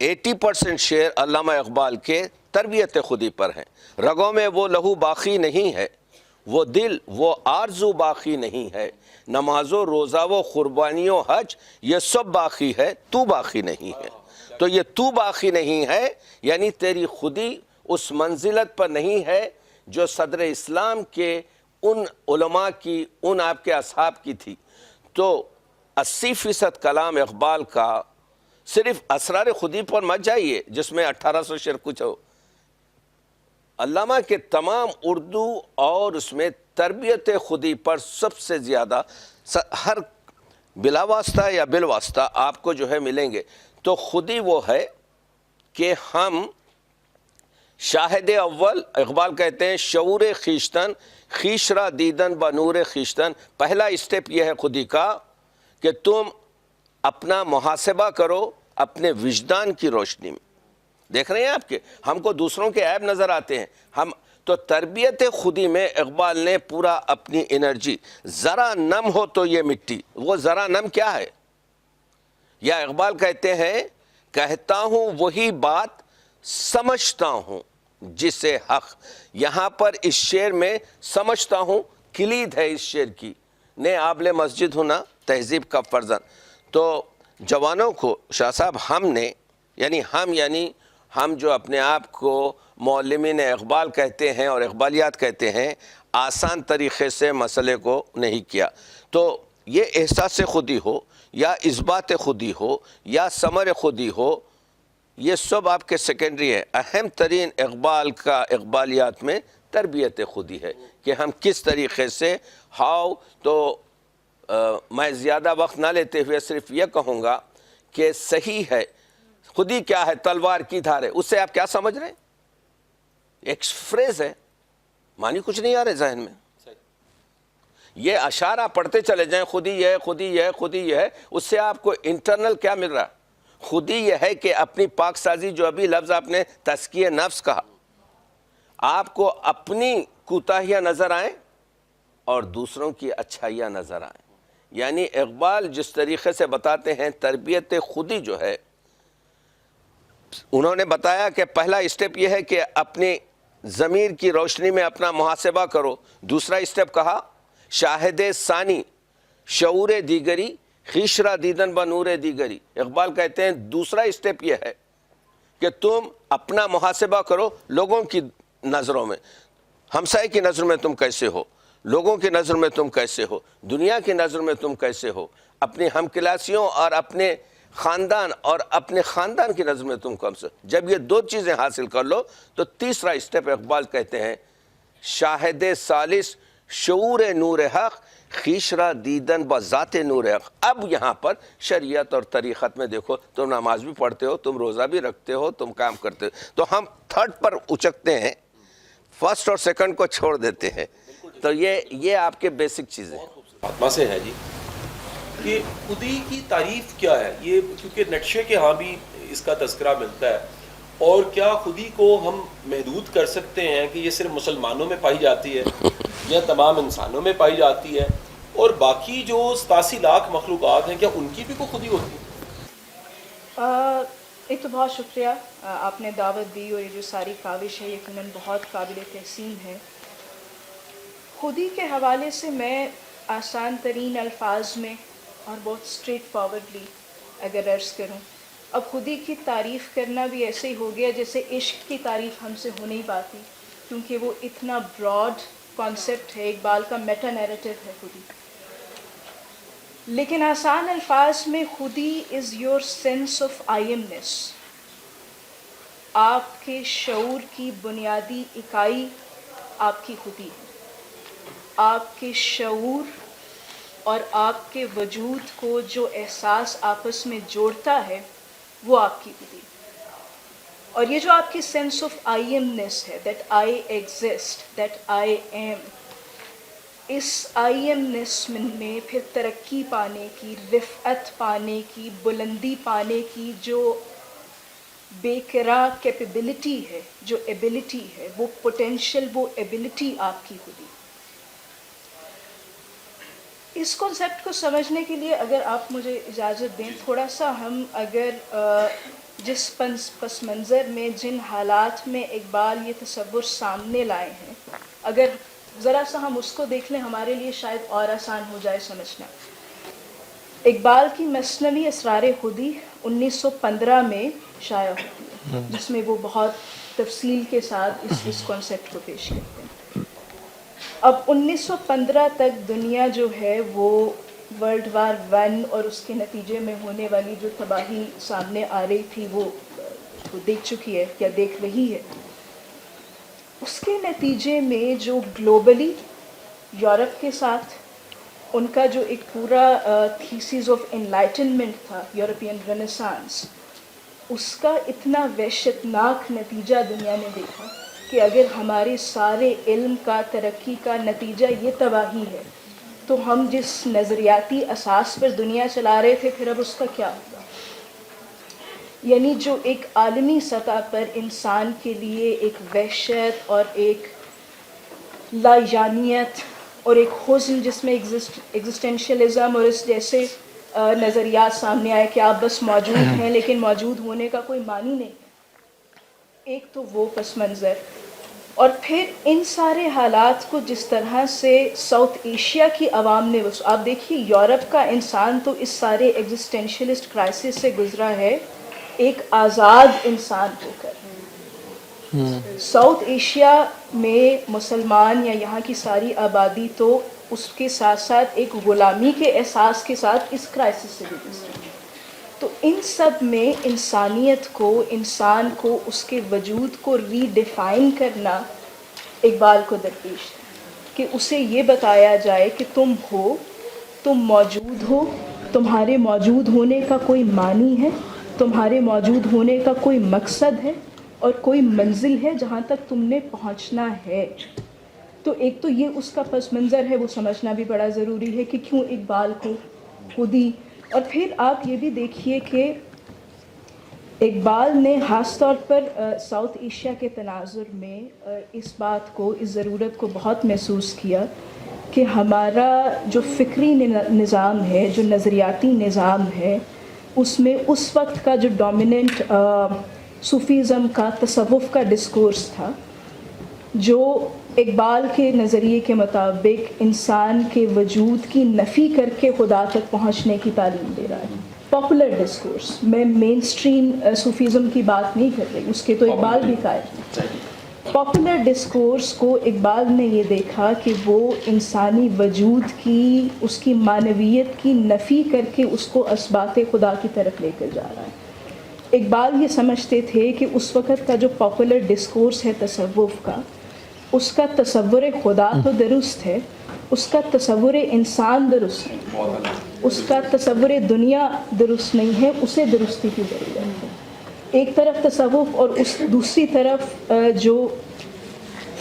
80% شعر علامہ اقبال کے تربیت خودی پر ہیں. رگوں میں وہ لہو باقی نہیں ہے، وہ دل وہ آرزو باقی نہیں ہے، نماز و روزہ و قربانی و حج یہ سب باقی ہے، تو باقی نہیں ہے. تو یہ تو باقی نہیں ہے یعنی تیری خودی اس منزلت پر نہیں ہے جو صدر اسلام کے ان علماء کی، ان آپ کے اصحاب کی تھی. تو 80% کلام اقبال کا صرف اسرار خودی پر مت جائیے جس میں 1800 شعر کچھ ہو. علامہ کے تمام اردو اور اس میں تربیت خودی پر سب سے زیادہ ہر بلا واسطہ یا بالواسطہ آپ کو جو ہے ملیں گے. تو خودی وہ ہے کہ ہم شاہد اول، اقبال کہتے ہیں شعور خیشتن خیش را دیدن بنور خیشتن. پہلا اسٹیپ یہ ہے خودی کا کہ تم اپنا محاسبہ کرو اپنے وجدان کی روشنی میں. دیکھ رہے ہیں آپ کے ہم کو دوسروں کے عیب نظر آتے ہیں. ہم تو تربیت خودی میں اقبال نے پورا اپنی انرجی، ذرا نم ہو تو یہ مٹی، وہ ذرا نم کیا ہے؟ یا اقبال کہتے ہیں کہتا ہوں وہی بات سمجھتا ہوں جسے حق. یہاں پر اس شعر میں سمجھتا ہوں کلید ہے اس شعر کی. نے آبل مسجد ہونا تہذیب کا فرزند. تو جوانوں کو شاہ صاحب یعنی ہم جو اپنے آپ کو معلمین اقبال کہتے ہیں اور اقبالیات کہتے ہیں، آسان طریقے سے مسئلے کو نہیں کیا. تو یہ احساس خودی ہو یا اثبات خودی ہو یا ثمر خودی ہو، یہ سب آپ کے سیکنڈری ہے. اہم ترین اقبال کا اقبالیات میں تربیت خودی ہے کہ ہم کس طریقے سے تو میں زیادہ وقت نہ لیتے ہوئے صرف یہ کہوں گا کہ صحیح ہے. خودی کیا ہے؟ تلوار کی دھار ہے. اس سے آپ کیا سمجھ رہے ہیں؟ ایک فریز ہے، معنی کچھ نہیں آ رہے ذہن میں. یہ اشارہ پڑھتے چلے جائیں خودی یہ ہے، خودی یہ ہے، خودی یہ ہے. اس سے آپ کو انٹرنل کیا مل رہا؟ خودی یہ ہے کہ اپنی پاک سازی، جو ابھی لفظ آپ نے تزکیہ نفس کہا، آپ کو اپنی کوتاہیاں نظر آئیں اور دوسروں کی اچھائیاں نظر آئیں. یعنی اقبال جس طریقے سے بتاتے ہیں تربیت خودی جو ہے، انہوں نے بتایا کہ پہلا اسٹیپ یہ ہے کہ اپنی ضمیر کی روشنی میں اپنا محاسبہ کرو. دوسرا اسٹیپ کہا شاہد ثانی شعور دیگری خیشرا دیدن بنور دیگری. اقبال کہتے ہیں دوسرا اسٹیپ یہ ہے کہ تم اپنا محاسبہ کرو لوگوں کی نظروں میں. ہمسائے کی نظر میں تم کیسے ہو، لوگوں کی نظر میں تم کیسے ہو، دنیا کی نظر میں تم کیسے ہو، اپنے ہم کلاسیوں اور اپنے خاندان اور اپنے خاندان کی نظر میں تم کم سے. جب یہ دو چیزیں حاصل کر لو تو تیسرا اسٹیپ اقبال کہتے ہیں شاہد ثالث شعور نور حق خیشرا دیدن بذات نور حق. اب یہاں پر شریعت اور طریقت میں دیکھو، تم نماز بھی پڑھتے ہو، تم روزہ بھی رکھتے ہو، تم کام کرتے ہو. تو ہم تھرڈ پر اچکتے ہیں، فرسٹ اور سیکنڈ کو چھوڑ دیتے ہیں. تو یہ آپ کے بیسک چیزیں ہیں. فاطمہ سے ہے جی کہ خودی کی تعریف کیا ہے؟ یہ کیونکہ نقشے کے ہاں بھی اس کا تذکرہ ملتا ہے. اور کیا خودی کو ہم محدود کر سکتے ہیں کہ یہ صرف مسلمانوں میں پائی جاتی ہے یا تمام انسانوں میں پائی جاتی ہے، اور باقی جو 87 لاکھ مخلوقات ہیں کیا ان کی بھی کوئی خودی ہوتی ہے؟ ایک تو بہت شکریہ آپ نے دعوت دی، اور یہ جو ساری کاوش ہے یقیناً بہت قابل تحسین ہے. خودی کے حوالے سے میں آسان ترین الفاظ میں اور بہت اسٹریٹ فارورڈلی اگر عرض کروں، اب خودی کی تعریف کرنا بھی ایسے ہی ہو گیا جیسے عشق کی تعریف ہم سے ہو نہیں پاتی، کیونکہ وہ اتنا براڈ کانسیپٹ ہے، اقبال کا میٹا نیریٹو ہے خودی. لیکن آسان الفاظ میں خودی is your sense of I ایمنیس. آپ کے شعور کی بنیادی اکائی آپ کی خودی ہے. آپ کے شعور اور آپ کے وجود کو جو احساس آپس میں جوڑتا ہے وہ آپ کی خودی. اور یہ جو آپ کی سینس آف آئی ایمنیس ہے، that I exist, that I am, اس آئی ایمنیس میں پھر ترقی پانے کی، رفعت پانے کی، بلندی پانے کی جو بے کرا کیپیبلٹی ہے، جو ایبلٹی ہے، وہ پوٹینشیل، وہ ایبلٹی آپ کی خودی. اس کانسیپٹ کو سمجھنے کے لیے اگر آپ مجھے اجازت دیں، تھوڑا سا ہم اگر جس پس منظر میں جن حالات میں اقبال یہ تصور سامنے لائے ہیں، اگر ذرا سا ہم اس کو دیکھ لیں ہمارے لیے شاید اور آسان ہو جائے سمجھنا۔ اقبال کی مثنوی اسرار خودی 1915 میں شائع ہوتی ہے، جس میں وہ بہت تفصیل کے ساتھ اس کانسیپٹ کو پیش کرتے ہیں۔ اب 1915 تک دنیا جو ہے وہ ورلڈ وار 1 اور اس کے نتیجے میں ہونے والی جو تباہی سامنے آ رہی تھی وہ دیکھ چکی ہے یا دیکھ رہی ہے۔ اس کے نتیجے میں جو گلوبلی یورپ کے ساتھ ان کا جو ایک پورا تھیسز آف انلائٹنمنٹ تھا، یورپین رینیسانس، اس کا اتنا وحشتناک نتیجہ دنیا نے دیکھا کہ اگر ہمارے سارے علم کا ترقی کا نتیجہ یہ تباہی ہے تو ہم جس نظریاتی اساس پر دنیا چلا رہے تھے پھر اب اس کا کیا ہوگا؟ یعنی جو ایک عالمی سطح پر انسان کے لیے ایک وحشت اور ایک لایعنیت اور ایک حزن جس میں ایگزسٹینشلزم اور اس جیسے نظریات سامنے آئے کہ آپ بس موجود ہیں لیکن موجود ہونے کا کوئی معنی نہیں ہے، ایک تو وہ پس منظر، اور پھر ان سارے حالات کو جس طرح سے ساؤتھ ایشیا کی عوام نے، آپ دیکھیے یورپ کا انسان تو اس سارے ایگزسٹینشلسٹ کرائسس سے گزرا ہے ایک آزاد انسان ہو کر۔ ساؤتھ ایشیا میں مسلمان یا یہاں کی ساری آبادی تو اس کے ساتھ ساتھ ایک غلامی کے احساس کے ساتھ اس کرائسس سے بھی گزری۔ تو ان سب میں انسانیت کو، انسان کو، اس کے وجود کو ری ڈیفائن کرنا اقبال کو درپیش ہے کہ اسے یہ بتایا جائے کہ تم ہو، تم موجود ہو، تمہارے موجود ہونے کا کوئی معنی ہے، تمہارے موجود ہونے کا کوئی مقصد ہے اور کوئی منزل ہے جہاں تک تم نے پہنچنا ہے۔ تو ایک تو یہ اس کا پس منظر ہے، وہ سمجھنا بھی بڑا ضروری ہے کہ کیوں اقبال کو خودی۔ اور پھر آپ یہ بھی دیکھیے کہ اقبال نے خاص طور پر ساؤتھ ایشیا کے تناظر میں اس بات کو، اس ضرورت کو بہت محسوس کیا کہ ہمارا جو فکری نظام ہے، جو نظریاتی نظام ہے، اس میں اس وقت کا جو ڈومیننٹ صوفیزم کا، تصوف کا ڈسکورس تھا، جو اقبال کے نظریے کے مطابق انسان کے وجود کی نفی کر کے خدا تک پہنچنے کی تعلیم دے رہا ہے۔ پاپولر ڈسکورس، میں مین اسٹریم صوفیزم کی بات نہیں کر رہی، اس کے تو اقبال بھی قائل ہیں۔ پاپولر ڈسکورس کو اقبال نے یہ دیکھا کہ وہ انسانی وجود کی، اس کی معنویت کی نفی کر کے اس کو اسبات خدا کی طرف لے کر جا رہا ہے۔ اقبال یہ سمجھتے تھے کہ اس وقت کا جو پاپولر ڈسکورس ہے تصوف کا، اس کا تصور خدا تو درست ہے، اس کا تصور انسان درست نہیں، اس کا تصور دنیا درست نہیں ہے، اسے درستی کی ضرورت ہے۔ ایک طرف تصوف اور اس دوسری طرف جو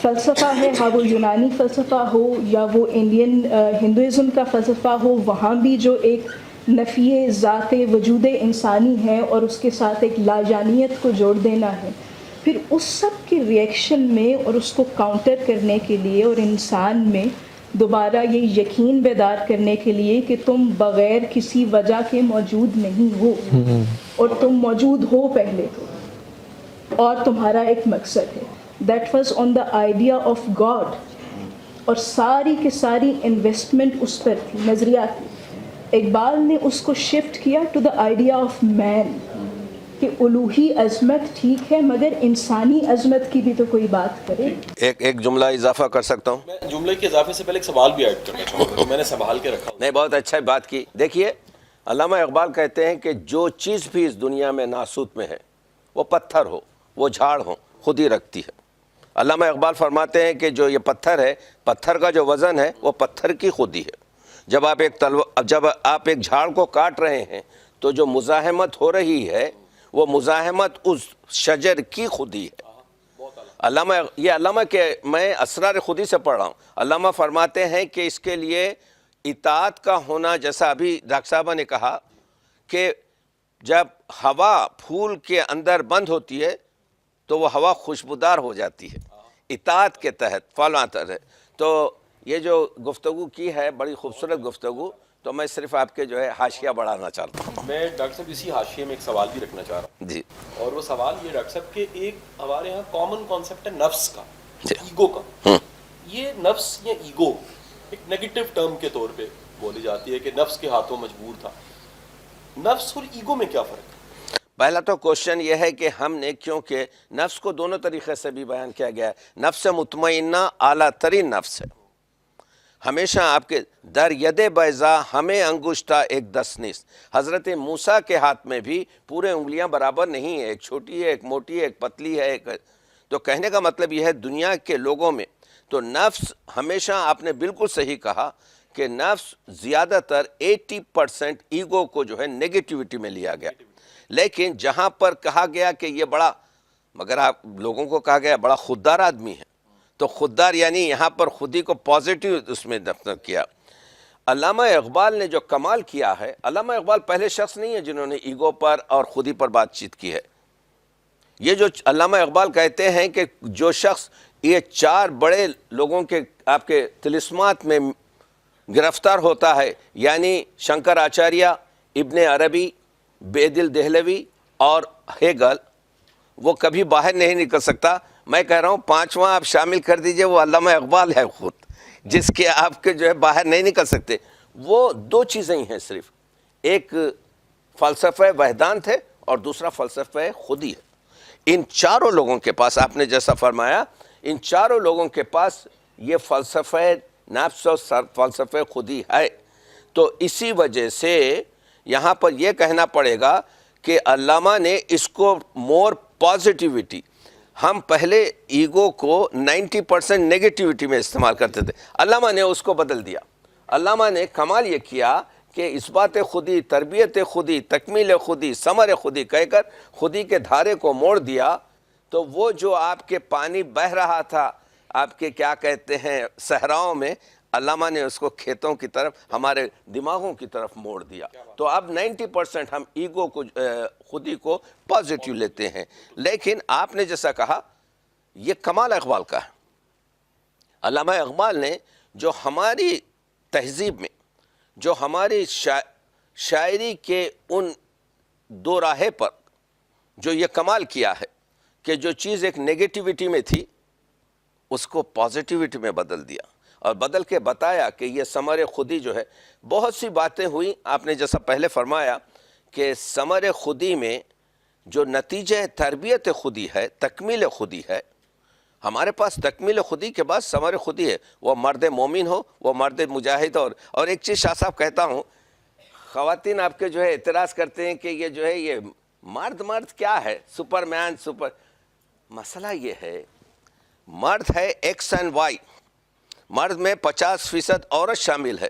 فلسفہ ہے، ہاں وہ یونانی فلسفہ ہو یا وہ انڈین ہندوازم کا فلسفہ ہو، وہاں بھی جو ایک نفی ذات وجود انسانی ہے اور اس کے ساتھ ایک لاجانیت کو جوڑ دینا ہے۔ پھر اس سب کے ریئیکشن میں اور اس کو کاؤنٹر کرنے کے لیے اور انسان میں دوبارہ یہ یقین بیدار کرنے کے لیے کہ تم بغیر کسی وجہ کے موجود نہیں ہو اور تم موجود ہو پہلے تو، اور تمہارا ایک مقصد ہے۔ That was on the idea of God, اور ساری کی ساری انویسٹمنٹ اس پر تھی، نظریاتی۔ اقبال نے اس کو شفٹ کیا ٹو دا آئیڈیا آف مین، کہ الوہی عظمت ٹھیک ہے مگر انسانی عظمت کی بھی تو کوئی بات کرے۔ ایک جملہ اضافہ کر سکتا ہوں؟ میں جملے کے اضافے سے پہلے ایک سوال بھی ایڈ کرنا چاہوں گا، میں نے سنبھال کے رکھا۔ نہیں، بہت اچھا بات کی۔ دیکھیے، علامہ اقبال کہتے ہیں کہ جو چیز بھی اس دنیا میں ناسوت میں ہے، وہ پتھر ہو، وہ جھاڑ ہو، خود ہی رکھتی ہے۔ علامہ اقبال فرماتے ہیں کہ جو یہ پتھر ہے، پتھر کا جو وزن ہے وہ پتھر کی خودی ہے۔ جب آپ ایک جھاڑ کو کاٹ رہے ہیں تو جو مزاحمت ہو رہی ہے وہ مزاحمت اس شجر کی خودی ہے۔ علامہ کے میں اسرار خودی سے پڑھ رہا ہوں، علامہ فرماتے ہیں کہ اس کے لیے اطاعت کا ہونا، جیسا ابھی ڈاکٹر صاحبہ نے کہا کہ جب ہوا پھول کے اندر بند ہوتی ہے تو وہ ہوا خوشبودار ہو جاتی ہے، اطاعت کے تحت فالو آتا ہے۔ تو یہ جو گفتگو کی ہے بڑی خوبصورت گفتگو، تو میں صرف آپ کے جو ہے حاشیہ بڑھانا چاہتا ہوں. میں ڈاکٹر صاحب اسی حاشیے میں ایک سوال بھی رکھنا چاہ رہا ہوں. جی اور وہ سوال یہ ڈاکٹر صاحب کہ ایک ہمارے یہاں کامن کانسیپٹ ہے نفس کا, جی. ایگو کا. یہ نفس یا ایگو ایک نیگیٹو ٹرم کے طور پہ بولی جاتی ہے کہ نفس کے ہاتھوں مجبور تھا. نفس اور ایگو میں کیا فرق ہے؟ پہلا تو کوشچن یہ ہے کہ ہم نے, کیونکہ نفس کو دونوں طریقے سے بھی بیان کیا گیا ہے. نفس مطمئنہ اعلیٰ ترین نفس ہے. ہمیشہ آپ کے در ید بیضا ہمیں انگشتہ ایک دسنیس. حضرت موسیٰ کے ہاتھ میں بھی پورے انگلیاں برابر نہیں ہیں, ایک چھوٹی ہے, ایک موٹی ہے, ایک پتلی ہے, ایک. تو کہنے کا مطلب یہ ہے دنیا کے لوگوں میں تو نفس ہمیشہ, آپ نے بالکل صحیح کہا کہ نفس زیادہ تر 80% ایگو کو جو ہے نیگیٹیوٹی میں لیا گیا. لیکن جہاں پر کہا گیا کہ یہ بڑا, مگر آپ لوگوں کو کہا گیا بڑا خوددار آدمی ہے, تو خوددار یعنی یہاں پر خودی کو پازیٹیو اس میں دفن کیا. علامہ اقبال نے جو کمال کیا ہے, علامہ اقبال پہلے شخص نہیں ہے جنہوں نے ایگو پر اور خودی پر بات چیت کی ہے. یہ جو علامہ اقبال کہتے ہیں کہ جو شخص یہ 4 بڑے لوگوں کے آپ کے طلسمات میں گرفتار ہوتا ہے, یعنی شنکر آچاریہ, ابن عربی, بیدل دہلوی اور ہیگل, وہ کبھی باہر نہیں نکل سکتا. میں کہہ رہا ہوں 5واں آپ شامل کر دیجئے, وہ علامہ اقبال ہے خود, جس کے آپ کے جو ہے باہر نہیں نکل سکتے. وہ 2 چیزیں ہی ہیں صرف, ایک فلسفہ وحدانت ہے اور دوسرا فلسفہ خودی ہے. ان چاروں لوگوں کے پاس, آپ نے جیسا فرمایا, ان چاروں لوگوں کے پاس یہ فلسفہ نفس اور فلسفہ خودی ہے. تو اسی وجہ سے یہاں پر یہ کہنا پڑے گا کہ علامہ نے اس کو مور پازیٹیوٹی, ہم پہلے ایگو کو 90% نیگیٹیوٹی میں استعمال کرتے تھے, علامہ نے اس کو بدل دیا. علامہ نے کمال یہ کیا کہ اثبات خودی, تربیت خودی, تکمیل خودی, ثمر خودی کہہ کر خودی کے دھارے کو موڑ دیا. تو وہ جو آپ کے پانی بہہ رہا تھا آپ کے کیا کہتے ہیں صحراؤں میں, علامہ نے اس کو کھیتوں کی طرف, ہمارے دماغوں کی طرف موڑ دیا. تو اب 90% ہم ایگو کو, خودی کو پازیٹیو لیتے ہیں. لیکن آپ نے جیسا کہا یہ کمال اقبال کا ہے. علامہ اقبال نے جو ہماری تہذیب میں, جو ہماری شاعری کے ان 2 راہے پر جو یہ کمال کیا ہے کہ جو چیز ایک نیگیٹیوٹی میں تھی اس کو پازیٹیوٹی میں بدل دیا, اور بدل کے بتایا کہ یہ ثمر خودی جو ہے. بہت سی باتیں ہوئیں, آپ نے جیسا پہلے فرمایا کہ ثمر خودی میں جو نتیجہ تربیت خودی ہے, تکمیل خودی ہے. ہمارے پاس تکمیل خودی کے بعد ثمر خودی ہے, وہ مرد مومن ہو, وہ مرد مجاہد. اور ایک چیز شاہ صاحب کہتا ہوں, خواتین آپ کے جو ہے اعتراض کرتے ہیں کہ یہ جو ہے یہ مرد کیا ہے, سپر مین سپر. مسئلہ یہ ہے مرد ہے ایکس اینڈ وائی, مرد میں 50% عورت شامل ہے.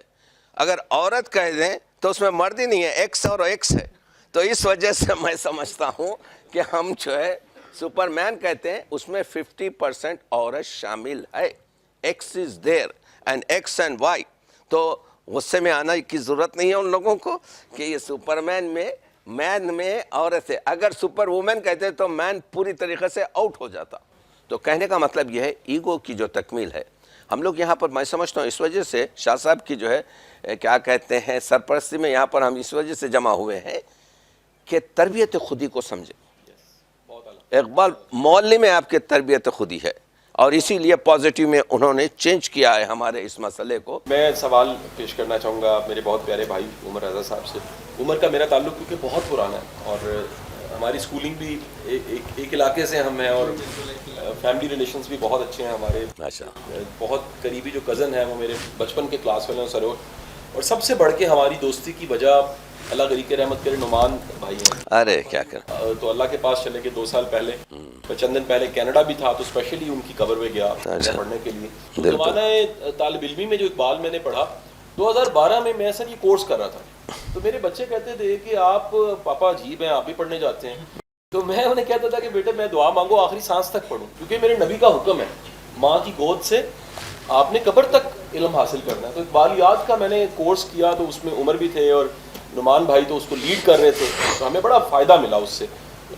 اگر عورت کہہ دیں تو اس میں مرد ہی نہیں ہے, ایکس اور ایکس ہے. تو اس وجہ سے میں سمجھتا ہوں کہ ہم جو ہے سپر مین کہتے ہیں, اس میں 50% عورت شامل ہے. X is there and X and Y. تو غصے میں آنا کی ضرورت نہیں ہے ان لوگوں کو کہ یہ سپر مین میں عورت ہے. اگر سپر وومن کہتے تو مین پوری طریقے سے آؤٹ ہو جاتا. تو کہنے کا مطلب یہ ہے ایگو کی جو تکمیل ہے, ہم لوگ یہاں پر, میں سمجھتا ہوں اس وجہ سے شاہ صاحب کی جو ہے کیا کہتے ہیں سرپرستی میں یہاں پر ہم اس وجہ سے جمع ہوئے ہیں کہ تربیت خودی کو سمجھیں. اقبال معلم میں آپ کے تربیت خودی ہے, اور اسی لیے پازیٹیو میں انہوں نے چینج کیا ہے ہمارے اس مسئلے کو. میں سوال پیش کرنا چاہوں گا میرے بہت پیارے بھائی عمر رضا صاحب سے. عمر کا میرا تعلق کیونکہ بہت پرانا ہے, اور ہماری اسکولنگ بھی ایک علاقے سے ہم ہیں, اور فیملی ریلیشنز بھی بہت اچھے ہیں ہمارے. بہت قریبی جو کزن ہیں وہ میرے بچپن کے کلاس والے ہیں سرور. اور سب سے بڑھ کے ہماری دوستی کی وجہ اللہ غریق رحمت کرے نعمان بھائی ہیں. ارے کیا کر, تو اللہ کے پاس چلے گئے 2 سال پہلے, چند دن پہلے کینیڈا بھی تھا تو اسپیشلی ان کی قبر میں گیا پڑھنے کے لیے. زمانہ طالب علمی میں جو اقبال میں نے پڑھا 2012 میں, میں سر یہ کورس کر رہا تھا, تو میرے بچے کہتے تھے کہ آپ پاپا عجیب ہیں, آپ بھی پڑھنے جاتے ہیں. تو میں انہیں کہتا تھا کہ بیٹے میں دعا مانگو آخری سانس تک پڑھوں, کیونکہ میرے نبی کا حکم ہے ماں کی گود سے آپ نے قبر تک علم حاصل کرنا ہے. تو اقبالیات کا میں نے کورس کیا, تو اس میں عمر بھی تھے اور نعمان بھائی تو اس کو لیڈ کر رہے تھے, تو ہمیں بڑا فائدہ ملا اس سے.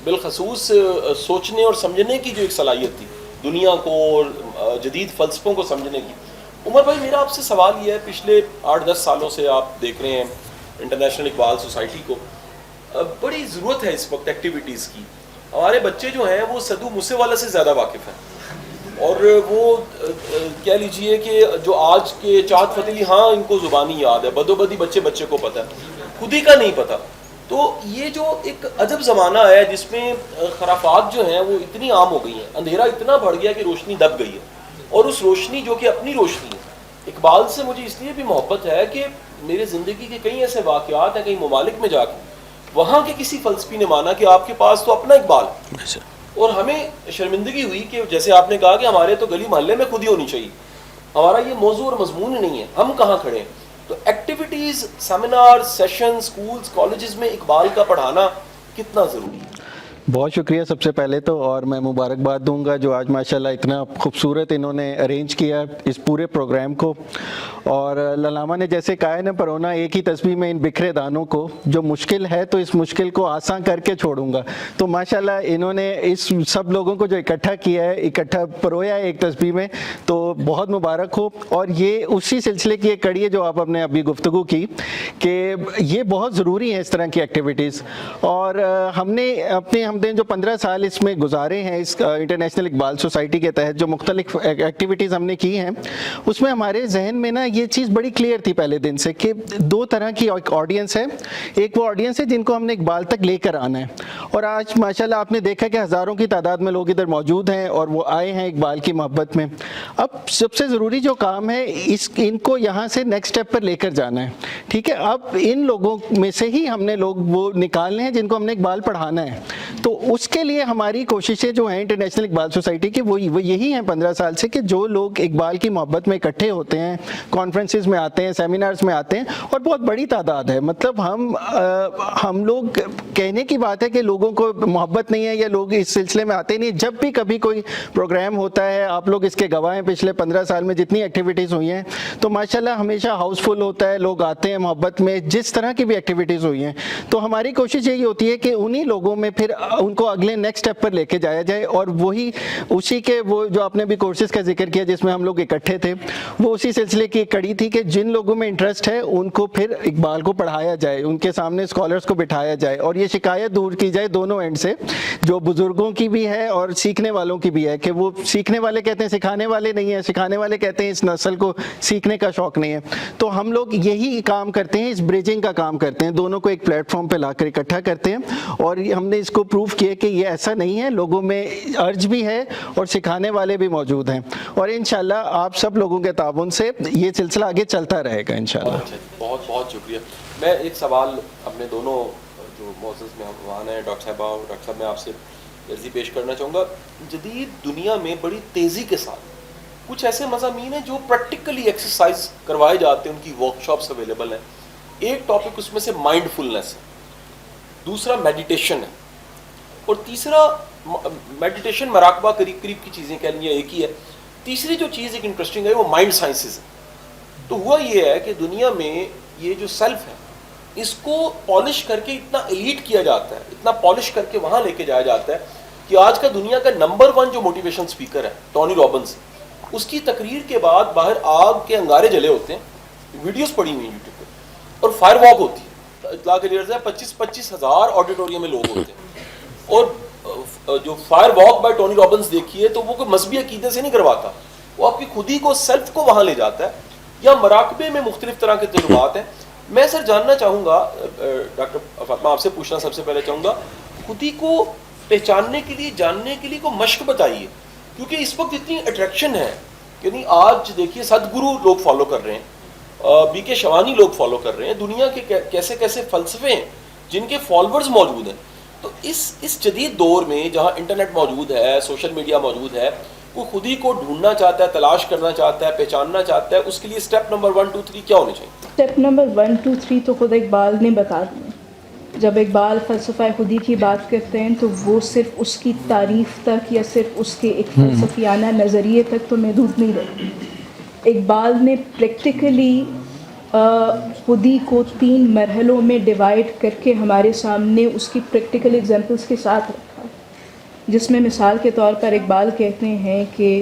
بالخصوص سوچنے اور سمجھنے کی جو ایک صلاحیت تھی, دنیا کو اور جدید فلسفوں کو سمجھنے کی, عمر بھائی میرا آپ سے سوال یہ ہے، پچھلے 8-10 سالوں سے آپ دیکھ رہے ہیں انٹرنیشنل اقبال سوسائٹی کو، بڑی ضرورت ہے اس وقت ایکٹیویٹیز کی. ہمارے بچے جو ہیں وہ سدو موسے والا سے زیادہ واقف ہیں، اور وہ کہہ لیجئے کہ جو آج کے چاہت فتح علی، ہاں ان کو زبانی یاد ہے، بدو بدی بچے کو پتہ ہے، خودی کا نہیں پتہ. تو یہ جو ایک عجب زمانہ ہے جس میں خرافات جو ہیں وہ اتنی عام ہو گئی ہیں، اندھیرا اتنا بڑھ گیا کہ روشنی دب گئی ہے، اور اس روشنی جو کہ اپنی روشنی ہے. اقبال سے مجھے اس لیے بھی محبت ہے کہ میرے زندگی کے کئی ایسے واقعات ہیں کئی ممالک میں جا کے، وہاں کے کسی فلسفی نے مانا کہ آپ کے پاس تو اپنا اقبال ہے، اور ہمیں شرمندگی ہوئی کہ جیسے آپ نے کہا کہ ہمارے تو گلی محلے میں خود ہی ہونی چاہیے، ہمارا یہ موضوع اور مضمون نہیں ہے، ہم کہاں کھڑے ہیں. تو activities, seminar, session, schools, colleges میں اقبال کا پڑھانا کتنا ضروری ہے؟ بہت شکریہ سب سے پہلے تو، اور میں مبارکباد دوں گا جو آج ماشاءاللہ اتنا خوبصورت انہوں نے ارینج کیا اس پورے پروگرام کو. اور للامہ نے جیسے کہا ہے نا، پرونا ایک ہی تسبیح میں ان بکھرے دانوں کو، جو مشکل ہے تو اس مشکل کو آسان کر کے چھوڑوں گا. تو ماشاءاللہ انہوں نے اس سب لوگوں کو جو اکٹھا کیا ہے، اکٹھا پرویا ہے ایک تسبیح میں، تو بہت مبارک ہو. اور یہ اسی سلسلے کی ایک کڑی ہے جو آپ نے ابھی گفتگو کی کہ یہ بہت ضروری ہے اس طرح کی ایکٹیویٹیز. اور ہم نے ہم جو 15 سال اس میں گزارے ہیں اس انٹرنیشنل اقبال سوسائٹی کے تحت، جو مختلف ایکٹیویٹیز ہم نے کی ہیں، اس میں ہمارے ذہن میں نا یہ چیز بڑی کلیئر تھی پہلے دن سے کہ دو طرح کی آڈینس ہے. ایک وہ آڈینس ہے جن کو ہم نے اقبال تک لے کر آنا ہے، اور آج ماشاءاللہ آپ نے دیکھا کہ ہزاروں کی تعداد میں لوگ ادھر موجود ہیں اور وہ آئے ہیں اقبال کی محبت میں. اب سب سے ضروری جو کام ہے ان کو یہاں سے نیکسٹ اسٹیپ پر لے کر جانا ہے. ٹھیک ہے، اب ان لوگوں میں سے ہی ہم نے لوگ وہ نکالنے ہیں جن کو ہم نے اقبال پڑھانا ہے. تو اس کے لیے ہماری کوششیں جو ہیں انٹرنیشنل اقبال سوسائٹی کی وہ یہی ہیں 15 سال سے، کہ جو لوگ اقبال کی محبت میں اکٹھے ہوتے ہیں، کانفرنسز میں آتے ہیں، سیمینارز میں آتے ہیں، اور بہت بڑی تعداد ہے. مطلب ہم لوگ کہنے کی بات ہے کہ لوگوں کو محبت نہیں ہے یا لوگ اس سلسلے میں آتے نہیں. جب بھی کبھی کوئی پروگرام ہوتا ہے، آپ لوگ اس کے گواہ ہیں، پچھلے 15 سال میں جتنی ایکٹیویٹیز ہوئی ہیں تو ماشاءاللہ ہمیشہ ہاؤس فل ہوتا ہے، لوگ آتے ہیں محبت میں، جس طرح کی بھی ایکٹیویٹیز ہوئی ہیں. تو ہماری کوشش یہی ہوتی ہے کہ انہی لوگوں میں پھر ان کو اگلے نیکسٹ اسٹیپ پر لے کے جایا جائے. اور وہی اسی کے وہ جو آپ نے بھی کورسز کا ذکر کیا جس میں ہم لوگ اکٹھے تھے، وہ اسی سلسلے کی ایک کڑی تھی کہ جن لوگوں میں انٹرسٹ ہے ان کو پھر اقبال کو پڑھایا جائے، ان کے سامنے اسکالرس کو بٹھایا جائے، اور یہ شکایت دور کی جائے دونوں اینڈ سے، جو بزرگوں کی بھی ہے اور سیکھنے والوں کی بھی ہے، کہ وہ سیکھنے والے کہتے ہیں سکھانے والے نہیں ہیں، سکھانے والے کہتے ہیں اس نسل کو سیکھنے کا شوق نہیں ہے. تو ہم لوگ یہی کام کرتے ہیں، اس بریجنگ کا کام کرتے ہیں، دونوں کو ایک پلیٹ فارم پہ لا کر اکٹھا کرتے ہیں. اور ہم نے اس کو پروف کیا کہ یہ ایسا نہیں ہے، لوگوں میں ارج بھی ہے اور سکھانے والے بھی موجود ہیں. اور انشاءاللہ آپ سب لوگوں کے تعاون سے یہ سلسلہ آگے چلتا رہے گا انشاءاللہ. بہت بہت شکریہ. میں ایک سوال اپنے دونوں جو معزز مہمان ہیں، ڈاکٹر صاحبہ اور ڈاکٹر صاحب، میں آپ سے عرضی پیش کرنا چاہوں گا. جدید دنیا میں بڑی تیزی کے ساتھ کچھ ایسے مضامین ہیں جو پریکٹیکلی ایکسرسائز کروائے جاتے ہیں، ان کی ورک شاپس اویلیبل ہیں. ایک ٹاپک اس میں سے مائنڈ فلنس ہے، دوسرا میڈیٹیشن ہے، اور تیسرا میڈیٹیشن مراقبہ قریب کی چیزیں کہہ لیں ایک ہی ہے. تیسری جو چیز ایک انٹرسٹنگ ہے وہ مائنڈ سائنسز ہے. تو ہوا یہ ہے کہ دنیا میں یہ جو سیلف ہے اس کو پالش کر کے اتنا ایلیٹ کیا جاتا ہے، اتنا پالش کر کے وہاں لے کے جایا جاتا ہے کہ آج کا دنیا کا نمبر 1 جو موٹیویشن اسپیکر ہے ٹونی رابنس، اس کی تقریر کے بعد باہر آگ کے انگارے جلے ہوتے ہیں، ویڈیوز پڑی ہوئی ہیں یوٹیوب پہ، اور فائر واک ہوتی ہے. اطلاع کے لیے 25 ہزار آڈیٹوریم میں لوگ ہوتے ہیں. اور جو fire walk by Tony Robbins دیکھیے تو وہ کوئی مذہبی عقیدے سے نہیں کرواتا، وہ آپ کی خودی کو، سیلف کو وہاں لے جاتا ہے. یا مراقبے میں مختلف طرح کے تجربات ہیں. میں سر جاننا چاہوں گا، ڈاکٹر فاطمہ آپ سے پوچھنا سب سے پہلے چاہوں گا، خودی کو پہچاننے کے لیے، جاننے کے لیے کوئی مشق بتائیے، کیونکہ اس وقت اتنی اٹریکشن ہے. یعنی آج دیکھیے سدگرو لوگ فالو کر رہے ہیں، بی کے شوانی لوگ فالو کر رہے ہیں، دنیا کے کیسے کیسے فلسفے ہیں جن کے فالوورز موجود ہیں. تو اس جدید دور میں جہاں انٹرنیٹ موجود ہے، سوشل میڈیا موجود ہے، کوئی خودی کو ڈھونڈنا چاہتا ہے، تلاش کرنا چاہتا ہے، پہچاننا چاہتا ہے، اس کے لیے اسٹیپ نمبر 1 2 3 کیا ہونے چاہیے؟ اسٹیپ نمبر 1 2 3 تو خود اقبال نے بتا دیا. جب اقبال فلسفہ خودی کی بات کرتے ہیں تو وہ صرف اس کی تعریف تک یا صرف اس کے ایک فلسفیانہ نظریے تک تو محدود نہیں رہے. اقبال نے پریکٹیکلی خودی کو 3 مرحلوں میں ڈیوائڈ کر کے ہمارے سامنے اس کی پریکٹیکل ایگزامپلس کے ساتھ رکھا، جس میں مثال کے طور پر اقبال کہتے ہیں کہ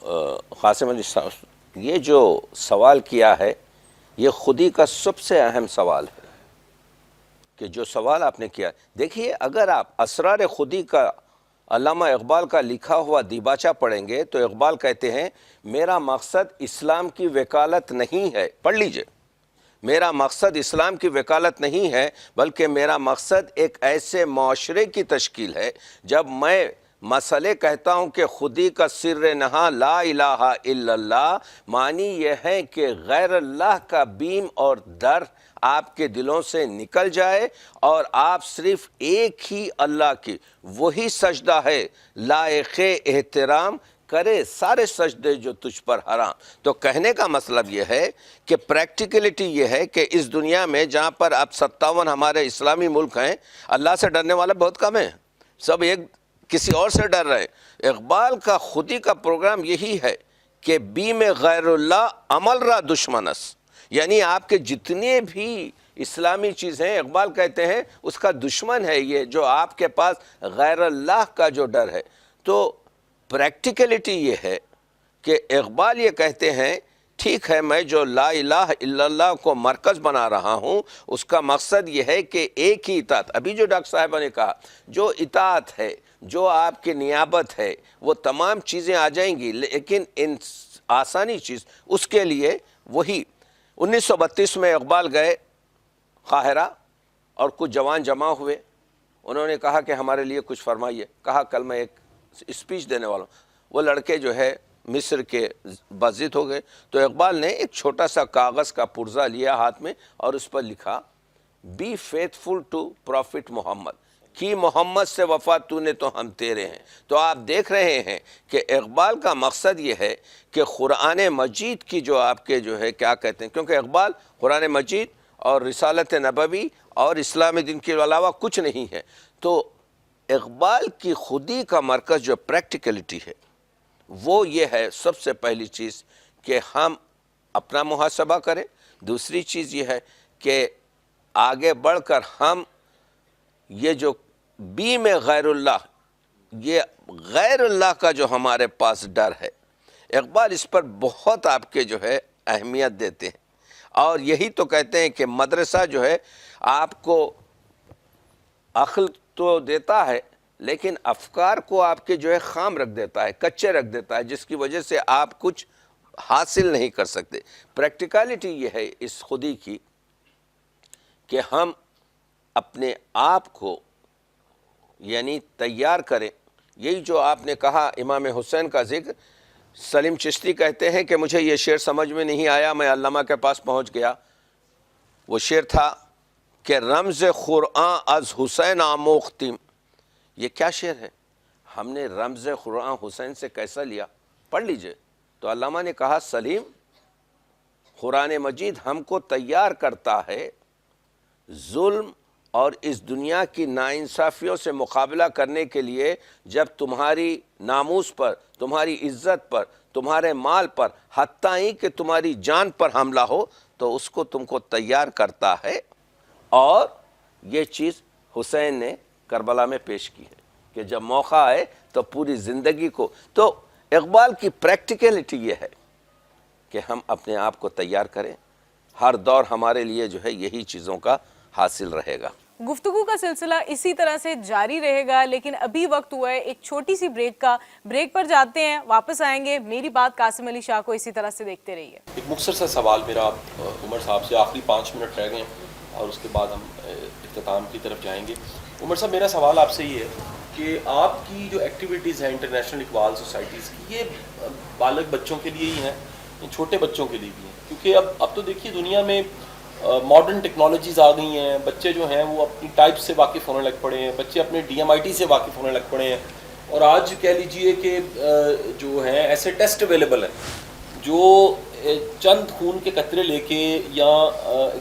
قاسم علی صاحب یہ جو سوال کیا ہے یہ خودی کا سب سے اہم سوال ہے کہ جو سوال آپ نے کیا. دیکھیے اگر آپ اسرار خودی کا علامہ اقبال کا لکھا ہوا دیباچہ پڑھیں گے تو اقبال کہتے ہیں میرا مقصد اسلام کی وکالت نہیں ہے. پڑھ لیجئے, میرا مقصد اسلام کی وکالت نہیں ہے بلکہ میرا مقصد ایک ایسے معاشرے کی تشکیل ہے. جب میں مسئلے کہتا ہوں کہ خودی کا سر نہاں لا الہ الا اللہ, معنی یہ ہے کہ غیر اللہ کا بیم اور ڈر آپ کے دلوں سے نکل جائے اور آپ صرف ایک ہی اللہ کی, وہی سجدہ ہے لائق احترام, کرے سارے سجدے جو تجھ پر حرام. تو کہنے کا مطلب یہ ہے کہ پریکٹیکلٹی یہ ہے کہ اس دنیا میں جہاں پر اب 57 ہمارے اسلامی ملک ہیں, اللہ سے ڈرنے والا بہت کم ہیں, سب ایک کسی اور سے ڈر رہے. اقبال کا خودی کا پروگرام یہی ہے کہ بیم غیر اللہ عمل را دشمنس, یعنی آپ کے جتنے بھی اسلامی چیزیں ہیں اقبال کہتے ہیں اس کا دشمن ہے یہ جو آپ کے پاس غیر اللہ کا جو ڈر ہے. تو پریکٹیکلٹی یہ ہے کہ اقبال یہ کہتے ہیں ٹھیک ہے میں جو لا الہ الا اللہ کو مرکز بنا رہا ہوں اس کا مقصد یہ ہے کہ ایک ہی اطاعت, ابھی جو ڈاکٹر صاحبہ نے کہا جو اطاعت ہے جو آپ کی نیابت ہے وہ تمام چیزیں آ جائیں گی, لیکن ان آسانی چیز اس کے لیے وہی 1932 میں اقبال گئے قاہرہ اور کچھ جوان جمع ہوئے, انہوں نے کہا کہ ہمارے لیے کچھ فرمائیے. کہا کل میں ایک اسپیچ دینے والا ہوں. وہ لڑکے جو ہے مصر کے بازد ہو گئے تو اقبال نے ایک چھوٹا سا کاغذ کا پرزہ لیا ہاتھ میں اور اس پر لکھا بی فیتھفل ٹو پروفٹ محمد, کی محمد سے وفا تو نے تو ہم تیرے ہیں. تو آپ دیکھ رہے ہیں کہ اقبال کا مقصد یہ ہے کہ قرآن مجید کی جو آپ کے جو ہے کیا کہتے ہیں, کیونکہ اقبال قرآن مجید اور رسالت نبوی اور اسلام دین کے علاوہ کچھ نہیں ہے. تو اقبال کی خودی کا مرکز جو پریکٹیکلٹی ہے وہ یہ ہے سب سے پہلی چیز کہ ہم اپنا محاسبہ کریں. دوسری چیز یہ ہے کہ آگے بڑھ کر ہم یہ جو بیم غیر اللہ, یہ غیر اللہ کا جو ہمارے پاس ڈر ہے, اقبال اس پر بہت آپ کے جو ہے اہمیت دیتے ہیں. اور یہی تو کہتے ہیں کہ مدرسہ جو ہے آپ کو عقل تو دیتا ہے لیکن افکار کو آپ کے جو ہے خام رکھ دیتا ہے, کچے رکھ دیتا ہے, جس کی وجہ سے آپ کچھ حاصل نہیں کر سکتے. پریکٹیکلٹی یہ ہے اس خودی کی کہ ہم اپنے آپ کو یعنی تیار کریں. یہی جو آپ نے کہا امام حسین کا ذکر, سلیم چشتی کہتے ہیں کہ مجھے یہ شعر سمجھ میں نہیں آیا, میں علامہ کے پاس پہنچ گیا. وہ شعر تھا کہ رمز قرآن از حسین آموختیم. یہ کیا شعر ہے؟ ہم نے رمز قرآن حسین سے کیسا لیا؟ پڑھ لیجئے. تو علامہ نے کہا سلیم قرآن مجید ہم کو تیار کرتا ہے ظلم اور اس دنیا کی ناانصافیوں سے مقابلہ کرنے کے لیے. جب تمہاری ناموس پر, تمہاری عزت پر, تمہارے مال پر, حتیٰ کہ تمہاری جان پر حملہ ہو تو اس کو تم کو تیار کرتا ہے. اور یہ چیز حسین نے کربلا میں پیش کی ہے کہ جب موقع آئے تو پوری زندگی کو. تو اقبال کی پریکٹیکلٹی یہ ہے کہ ہم اپنے آپ کو تیار کریں. ہر دور ہمارے لیے جو ہے یہی چیزوں کا حاصل رہے گا. گفتگو کا سلسلہ اسی طرح سے جاری رہے گا, لیکن ابھی وقت ہوا ہے ایک چھوٹی سی بریک کا. بریک پر جاتے ہیں, واپس آئیں گے. میری بات قاسم علی شاہ کو اسی طرح سے دیکھتے رہیے. ایک مختصر سا سوال میرا عمر صاحب سے, آخری 5 منٹ رہ گئے اور اس کے بعد ہم اختتام کی طرف جائیں گے. عمر صاحب میرا سوال آپ سے یہ ہے کہ آپ کی جو ایکٹیویٹیز ہیں انٹرنیشنل اقبال سوسائٹیز کی, یہ بالغ بچوں کے لیے ہی ہیں, چھوٹے بچوں کے لیے بھی ہیں؟ کیونکہ اب تو دیکھیے دنیا میں ماڈرن ٹیکنالوجیز آ گئی ہیں, بچے جو ہیں وہ اپنی ٹائپ سے واقف ہونے لگ پڑے ہیں, بچے اپنے DMIT سے واقف ہونے لگ پڑے ہیں. اور آج کہہ لیجئے کہ جو ہیں ایسے ٹیسٹ اویلیبل ہیں جو چند خون کے قطرے لے کے یا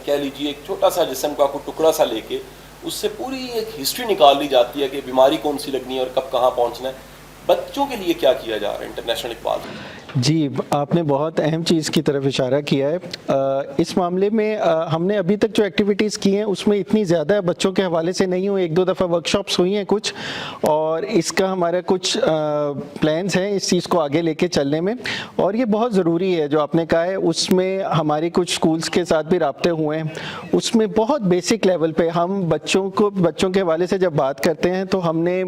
کہہ لیجئے ایک چھوٹا سا جسم کا کوئی ٹکڑا سا لے کے اس سے پوری ایک ہسٹری نکال لی جاتی ہے کہ بیماری کون سی لگنی ہے اور کب کہاں پہنچنا ہے. بچوں کے لیے کیا کیا جا رہا ہے انٹرنیشنل اقبال؟ جی آپ نے بہت اہم چیز کی طرف اشارہ کیا ہے. اس معاملے میں ہم نے ابھی تک جو ایکٹیویٹیز کی ہیں اس میں اتنی زیادہ بچوں کے حوالے سے نہیں ہوئی, 1-2 دفعہ ورک شاپس ہوئی ہیں کچھ, اور اس کا ہمارا کچھ پلانس ہیں اس چیز کو آگے لے کے چلنے میں, اور یہ بہت ضروری ہے جو آپ نے کہا ہے. اس میں ہماری کچھ اسکولس کے ساتھ بھی رابطے ہوئے ہیں, اس میں بہت بیسک لیول پہ ہم بچوں کے حوالے سے جب بات کرتے ہیں تو ہم نے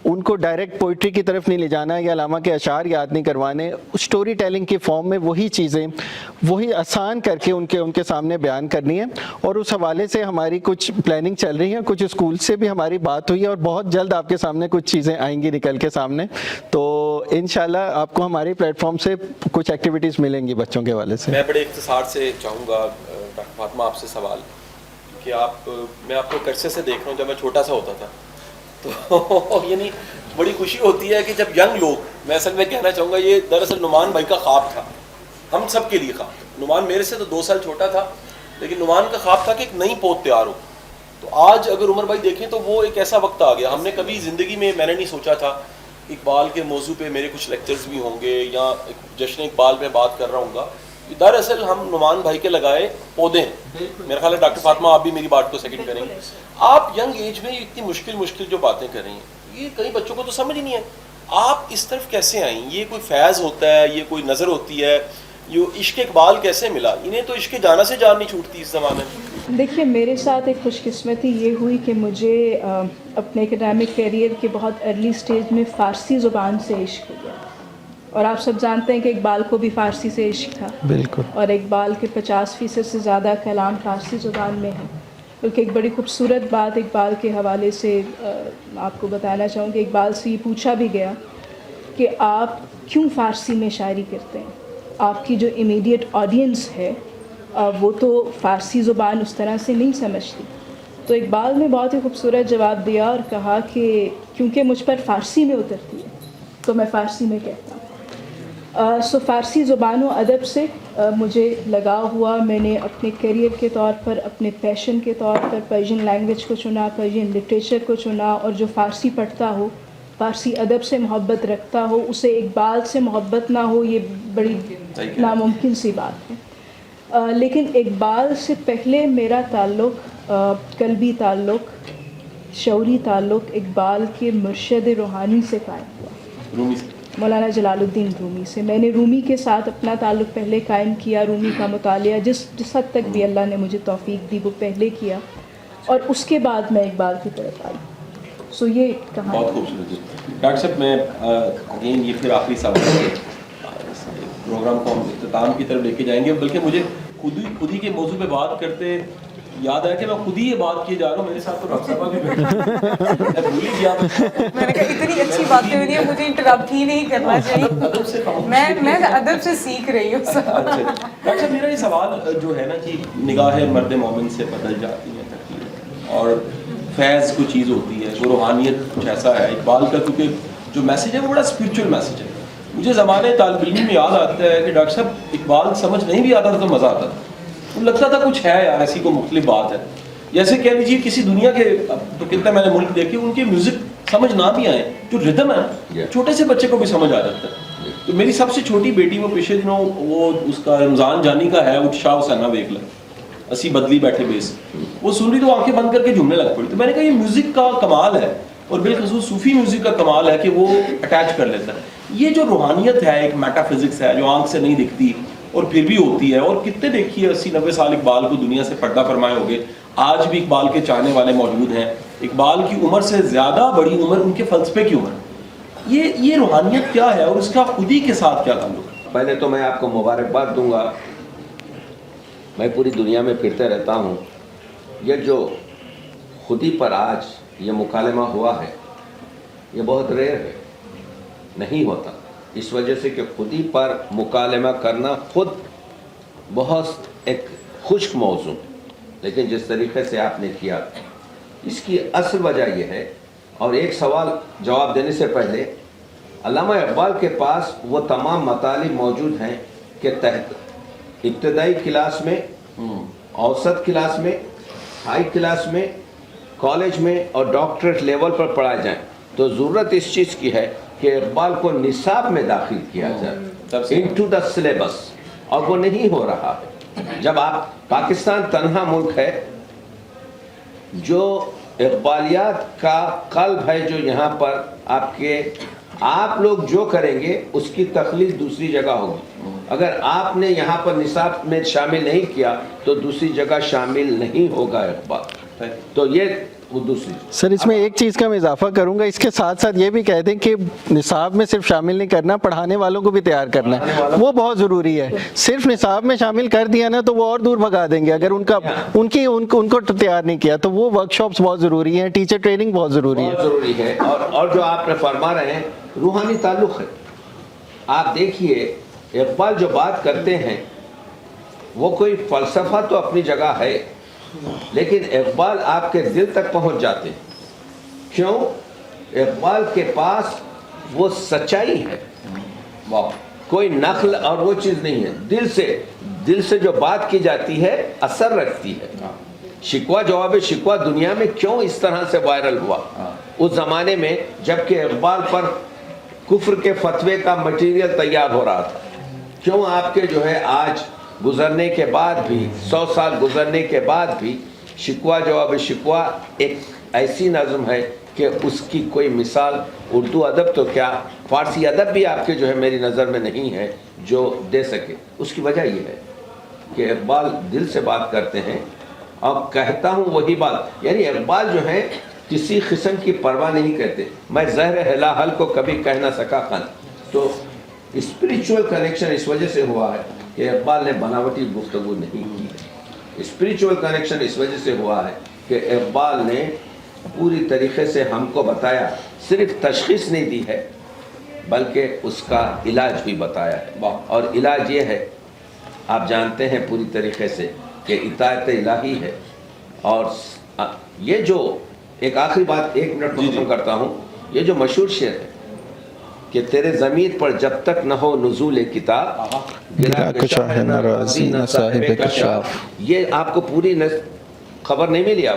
ان کو ڈائریکٹ پوئٹری کی طرف نہیں لے جانا یا علامہ کے اشعار یاد نہیں کروانے, اسٹوری ٹیلنگ کے فارم میں وہی چیزیں وہی آسان کر کے ان کے سامنے بیان کرنی ہے. اور اس حوالے سے ہماری کچھ پلاننگ چل رہی ہے, کچھ اسکول سے بھی ہماری بات ہوئی ہے, اور بہت جلد آپ کے سامنے کچھ چیزیں آئیں گی نکل کے سامنے. تو انشاءاللہ آپ کو ہماری پلیٹ فارم سے کچھ ایکٹیویٹیز ملیں گی بچوں کے حوالے سے. میں بڑے اختصار سے چاہوں گا ڈاکٹر فاطمہ آپ سے سوال کہ میں آپ کو عرصے سے دیکھ رہا ہوں, جب میں چھوٹا سا ہوتا تھا تو یعنی بڑی خوشی ہوتی ہے کہ جب ینگ لوگ, میں اصل میں کہنا چاہوں گا یہ دراصل نعمان بھائی کا خواب تھا, ہم سب کے لیے خواب تھا. نعمان میرے سے تو 2 سال چھوٹا تھا, لیکن نعمان کا خواب تھا کہ ایک نئی پود تیار ہو. تو آج اگر عمر بھائی دیکھیں تو وہ ایک ایسا وقت آ گیا, ہم نے کبھی زندگی میں نے نہیں سوچا تھا اقبال کے موضوع پہ میرے کچھ لیکچرز بھی ہوں گے یا جشن اقبال میں بات کر رہا ہوں گا. دراصل ہم نعمان بھائی کے لگائے پودے ہیں. میرا خیال ہے ڈاکٹر فاطمہ آپ بھی میری بات کو سیکنڈ کریں گے. آپ ینگ ایج میں اتنی مشکل جو باتیں کر رہی ہیں, یہ کئی بچوں کو تو سمجھ ہی نہیں ہے. آپ اس طرف کیسے آئیں؟ یہ کوئی فیض ہوتا ہے, یہ کوئی نظر ہوتی ہے, یہ عشق اقبال کیسے ملا؟ انہیں تو عشق جانا سے جان نہیں چھوٹتی اس زمانے میں. دیکھیے میرے ساتھ ایک خوش قسمتی یہ ہوئی کہ مجھے اپنے اکیڈمک کیریئر کے بہت ارلی سٹیج میں فارسی زبان سے عشق ہو گیا. اور آپ سب جانتے ہیں کہ اقبال کو بھی فارسی سے عشق تھا. بالکل. اور اقبال کے 50% سے زیادہ کلام فارسی زبان میں ہیں. بلکہ ایک بڑی خوبصورت بات اقبال کے حوالے سے آپ کو بتانا چاہوں کہ اقبال سے یہ پوچھا بھی گیا کہ آپ کیوں فارسی میں شاعری کرتے ہیں, آپ کی جو امیڈیٹ آڈینس ہے وہ تو فارسی زبان اس طرح سے نہیں سمجھتی. تو اقبال نے بہت ہی خوبصورت جواب دیا اور کہا کہ کیونکہ مجھ پر فارسی میں اترتی ہے تو میں فارسی میں کہتا ہوں. سو فارسی زبان و ادب سے مجھے لگاؤ ہوا. میں نے اپنے کیریئر کے طور پر, اپنے پیشن کے طور پر پرشین لینگویج کو چنا, پرشین لٹریچر کو چنا, اور جو فارسی پڑھتا ہو, فارسی ادب سے محبت رکھتا ہو, اسے اقبال سے محبت نہ ہو یہ بڑی ناممکن سی بات ہے. لیکن اقبال سے پہلے میرا تعلق, قلبی تعلق, شعوری تعلق اقبال کے مرشد روحانی سے قائم ہوا, مولانا جلال الدین رومی سے. میں نے رومی کے ساتھ اپنا تعلق پہلے قائم کیا, رومی کا مطالعہ جس حد تک بھی اللہ نے مجھے توفیق دی وہ پہلے کیا, اور اس کے بعد میں اقبال کی طرف آئی. سو یہ کہاں بہت خوبصورت. ڈاکٹر صاحب میں اگین یہ پھر آخری سوال ہے, پروگرام کو ہم اختتام کی طرف لے کے جائیں گے, بلکہ مجھے خود ہی کے موضوع پہ بات کرتے یاد ہے کہ میں خود ہی یہ بات کیے جا رہا ہوں, میرے ساتھ تو ڈاکٹر صاحب بھی بیٹھے, میں بھول ہی گیا. میں نے کہا اتنی اچھی باتیں ہو رہی ہیں, مجھے انٹرپٹ ہی نہیں کرنا چاہیے, میں ادب سے سیکھ رہی ہوں. اچھا ڈاکٹر صاحب میرا یہ سوال جو ہے نا کہ نگاہ مرد مومن سے بدل جاتی ہے تقدیر, اور فیض کوئی چیز ہوتی ہے, وہ روحانیت کچھ ایسا ہے اقبال کا, کیونکہ جو میسیج ہے وہ بڑا اسپرچل میسیج ہے. مجھے زمانے طالب علم میں یاد آتا ہے کہ ڈاکٹر صاحب اقبال سمجھ نہیں بھی آتا تھا تو مزہ آتا تھا, لگتا تھا کچھ ہے یار ایسی کوئی مختلف بات ہے. جیسے کہہ لیجیے کسی دنیا کے تو کتنے میں نے ملک دیکھے ان کے میوزک سمجھ نہ بھی آئے, جو ردم ہے چھوٹے سے بچے کو بھی سمجھ آ جاتا ہے. تو میری سب سے چھوٹی بیٹی وہ پچھلے دنوں وہ اس کا رمضان جانی کا ہے, وہ شاہ حسینہ ویکھ لیں اسی بدلی بیٹھے بیس, وہ سن رہی تو آنکھیں بند کر کے جھومنے لگ پڑی. تو میں نے کہا یہ میوزک کا کمال ہے, اور بالخصوص صوفی میوزک کا کمال ہے کہ وہ اٹیچ کر لیتا ہے. یہ جو روحانیت ہے, ایک میٹا فزکس ہے جو آنکھ سے نہیں دکھتی اور پھر بھی ہوتی ہے. اور کتنے دیکھیے 80-90 سال اقبال کو دنیا سے پردہ فرمائے ہو گئے, آج بھی اقبال کے چاہنے والے موجود ہیں. اقبال کی عمر سے زیادہ بڑی عمر ان کے فلسفے کی عمر. یہ روحانیت کیا ہے اور اس کا خودی کے ساتھ کیا تعلق ہے؟ پہلے تو میں آپ کو مبارکباد دوں گا. میں پوری دنیا میں پھرتے رہتا ہوں. یہ جو خودی پر آج یہ مکالمہ ہوا ہے یہ بہت ریئر ہے, نہیں ہوتا, اس وجہ سے کہ خودی پر مکالمہ کرنا خود بہت ایک خشک موضوع, لیکن جس طریقے سے آپ نے کیا اس کی اصل وجہ یہ ہے. اور ایک سوال جواب دینے سے پہلے, علامہ اقبال کے پاس وہ تمام مطالب موجود ہیں کہ ابتدائی کلاس میں, اوسط کلاس میں, ہائی کلاس میں, کالج میں اور ڈاکٹریٹ لیول پر پڑھائے جائیں. تو ضرورت اس چیز کی ہے کہ اقبال کو نصاب میں داخل کیا جائے. into the syllabus, اور وہ نہیں ہو رہا ہے. جب آپ پاکستان تنہا ملک ہے جو اقبالیات کا قلب ہے, جو یہاں پر آپ لوگ جو کریں گے اس کی تخلیق دوسری جگہ ہوگی. اگر آپ نے یہاں پر نصاب میں شامل نہیں کیا تو دوسری جگہ شامل نہیں ہوگا اقبال. تو یہ وہ دوسری. سر اس میں ایک چیز کا میں اضافہ کروں گا, اس کے ساتھ ساتھ یہ بھی کہہ دیں کہ نصاب میں صرف شامل نہیں کرنا, پڑھانے والوں کو بھی تیار کرنا ہے, وہ بہت ضروری ہے. صرف نصاب میں شامل کر دیا نا تو وہ اور دور بھگا دیں گے اگر ان کو تیار نہیں کیا. تو وہ ورک شاپس بہت ضروری ہیں, ٹیچر ٹریننگ بہت ضروری ہے. اور جو آپ نے فرما رہے ہیں روحانی تعلق ہے. آپ دیکھیے اقبال جو بات کرتے ہیں وہ کوئی فلسفہ تو اپنی جگہ ہے, لیکن اقبال آپ کے دل تک پہنچ جاتے ہیں. کیوں؟ اقبال کے پاس وہ سچائی ہے, کوئی نقل اور وہ چیز نہیں ہے. دل سے جو بات کی جاتی ہے اثر رکھتی ہے. شکوہ جواب شکوہ دنیا میں کیوں اس طرح سے وائرل ہوا اس زمانے میں جب کہ اقبال پر کفر کے فتوے کا مٹیریل تیار ہو رہا تھا. کیوں آپ کے جو ہے آج گزرنے کے بعد بھی 100 سال گزرنے کے بعد بھی شکوہ جواب شکوہ ایک ایسی نظم ہے کہ اس کی کوئی مثال اردو ادب تو کیا فارسی ادب بھی آپ کے جو ہے میری نظر میں نہیں ہے جو دے سکے. اس کی وجہ یہ ہے کہ اقبال دل سے بات کرتے ہیں اور کہتا ہوں وہی بات. یعنی اقبال جو ہے کسی قسم کی پرواہ نہیں کرتے. میں زہر ہلاحل کو کبھی کہہ نہ سکا خان. تو اسپریچول کنیکشن اس وجہ سے ہوا ہے کہ اقبال نے بناوٹی گفتگو نہیں کی. اسپریچول کنیکشن اس وجہ سے ہوا ہے کہ اقبال نے پوری طریقے سے ہم کو بتایا, صرف تشخیص نہیں دی ہے بلکہ اس کا علاج بھی بتایا ہے. اور علاج یہ ہے, آپ جانتے ہیں پوری طریقے سے کہ اطاعت الہی ہے. اور یہ جو ایک آخری بات 1 منٹ میں ختم کرتا ہوں, یہ جو مشہور شعر ہے کہ تیرے ضمیر پر جب تک نہ ہو نزول کتاب گرا کشا ہے نہ راضی نہ صاحب کشاف. یہ آپ کو پوری خبر نہیں ملی.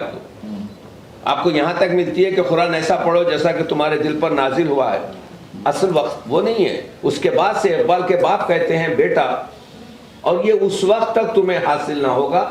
آپ کو یہاں تک ملتی ہے کہ قرآن ایسا پڑھو جیسا کہ تمہارے دل پر نازل ہوا ہے. اصل وقت وہ نہیں ہے. اس کے بعد سے اقبال کے باپ کہتے ہیں بیٹا, اور یہ اس وقت تک تمہیں حاصل نہ ہوگا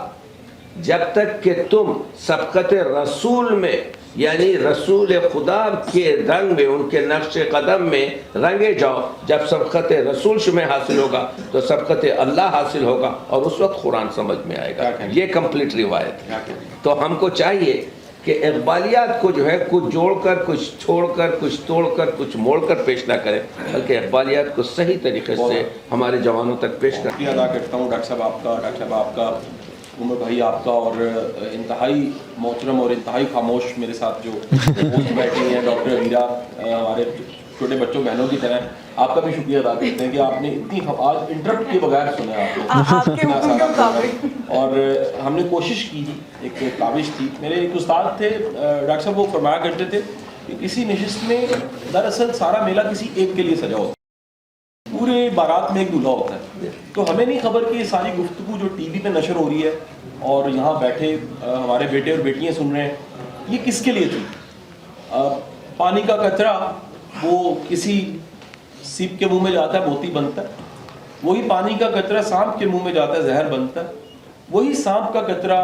جب تک کہ تم سبقت رسول میں یعنی رسول خدا کے رنگ میں ان کے نقش قدم میں رنگے جاؤ. جب سبقت رسول تمہیں حاصل ہوگا تو سبقت اللہ حاصل ہوگا اور اس وقت قرآن سمجھ میں آئے گا. یہ کمپلیٹ روایت ہے. تو ہم کو چاہیے کہ اقبالیات کو جو ہے کچھ جوڑ کر کچھ چھوڑ کر کچھ توڑ کر کچھ موڑ کر پیش نہ کریں, بلکہ اقبالیات کو صحیح طریقے سے ہمارے جوانوں تک پیش کریں. ادا کرتا ہوں ڈاکٹر صاحب آپ کا عمر بھائی آپ کا, اور انتہائی محترم اور انتہائی خاموش میرے ساتھ جو ہوسٹ بیٹھے ہیں ڈاکٹر ابیرہ, ہمارے چھوٹے بچوں بہنوں کی طرح, آپ کا بھی شکریہ ادا کرتے ہیں کہ آپ نے اتنی آج انٹرپٹ کے بغیر سنا آپ کو. اور ہم نے کوشش کی تھی, ایک کاوش تھی. میرے ایک استاد تھے ڈاکٹر صاحب, وہ فرمایا کرتے تھے کہ کسی نشست میں دراصل سارا میلہ کسی ایک کے لیے سجا ہوتا ہے, پورے بارات میں ایک دولہا ہوتا ہے. تو ہمیں نہیں خبر کہ یہ ساری گفتگو جو ٹی وی پہ نشر ہو رہی ہے اور یہاں بیٹھے ہمارے بیٹے اور بیٹیاں سن رہے ہیں, یہ کس کے لیے تھی. پانی کا قطرہ وہ کسی سیپ کے منہ میں جاتا ہے موتی بنتا ہے, وہی پانی کا قطرہ سانپ کے منہ میں جاتا ہے زہر بنتا ہے, وہی سانپ کا قطرہ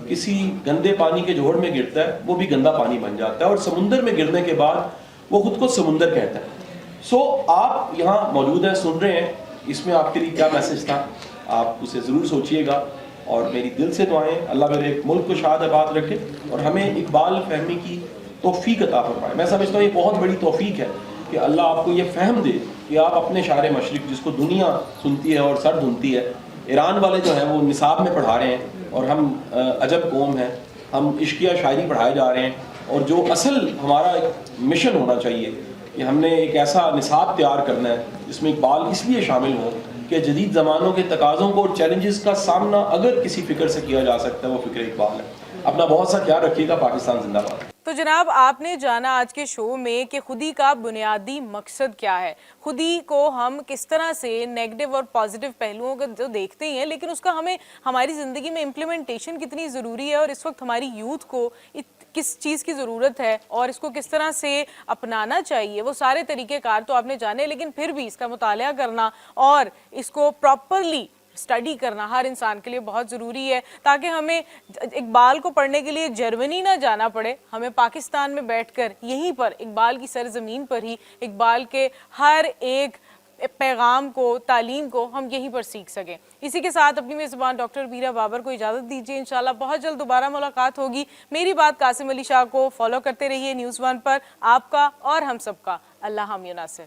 کسی گندے پانی کے جوہر میں گرتا ہے وہ بھی گندا پانی بن جاتا ہے, اور سمندر میں گرنے کے بعد وہ خود کو سمندر کہتا ہے. سو آپ یہاں موجود ہیں, سن رہے ہیں, اس میں آپ کے لیے کیا میسج تھا آپ اسے ضرور سوچئے گا. اور میری دل سے دعائیں, اللہ میرے ملک کو شاد آباد رکھے اور ہمیں اقبال فہمی کی توفیق عطا فرمائے. میں سمجھتا ہوں یہ بہت بڑی توفیق ہے کہ اللہ آپ کو یہ فہم دے کہ آپ اپنے شاعر مشرق جس کو دنیا سنتی ہے اور سر دھنتی ہے, ایران والے جو ہیں وہ نصاب میں پڑھا رہے ہیں اور ہم عجب قوم ہیں, ہم عشقیہ شاعری پڑھائے جا رہے ہیں. اور جو اصل ہمارا ایک مشن ہونا چاہیے کہ ہم نے ایک ایسا نصاب تیار کرنا ہے جس میں اقبال اس لیے شامل ہوں کہ جدید زمانوں کے تقاضوں کو اور چیلنجز کا سامنا اگر کسی فکر سے کیا جا سکتا ہے وہ فکر اقبال ہے. اپنا بہت سا خیال رکھیے گا. پاکستان زندہ باد. تو جناب آپ نے جانا آج کے شو میں کہ خودی کا بنیادی مقصد کیا ہے. خودی کو ہم کس طرح سے نیگیٹو اور پازیٹیو پہلوؤں کو تو دیکھتے ہی ہیں, لیکن اس کا ہمیں ہماری زندگی میں امپلیمنٹیشن کتنی ضروری ہے, اور اس وقت ہماری یوتھ کو کس چیز کی ضرورت ہے اور اس کو کس طرح سے اپنانا چاہیے، وہ سارے طریقہ کار تو آپ نے جانے، لیکن پھر بھی اس کا مطالعہ کرنا اور اس کو پراپرلی اسٹڈی کرنا ہر انسان کے لیے بہت ضروری ہے، تاکہ ہمیں اقبال کو پڑھنے کے لیے جرمنی نہ جانا پڑے، ہمیں پاکستان میں بیٹھ کر یہیں پر اقبال کی سرزمین پر ہی اقبال کے ہر ایک پیغام کو، تعلیم کو ہم یہیں پر سیکھ سکیں۔ اسی کے ساتھ اپنی میزبان ڈاکٹر ربیرہ بابر کو اجازت دیجیے، انشاءاللہ بہت جلد دوبارہ ملاقات ہوگی۔ میری بات قاسم علی شاہ کو فالو کرتے رہیے نیوز ون پر، آپ کا اور ہم سب کا اللہ حامی و ناصر۔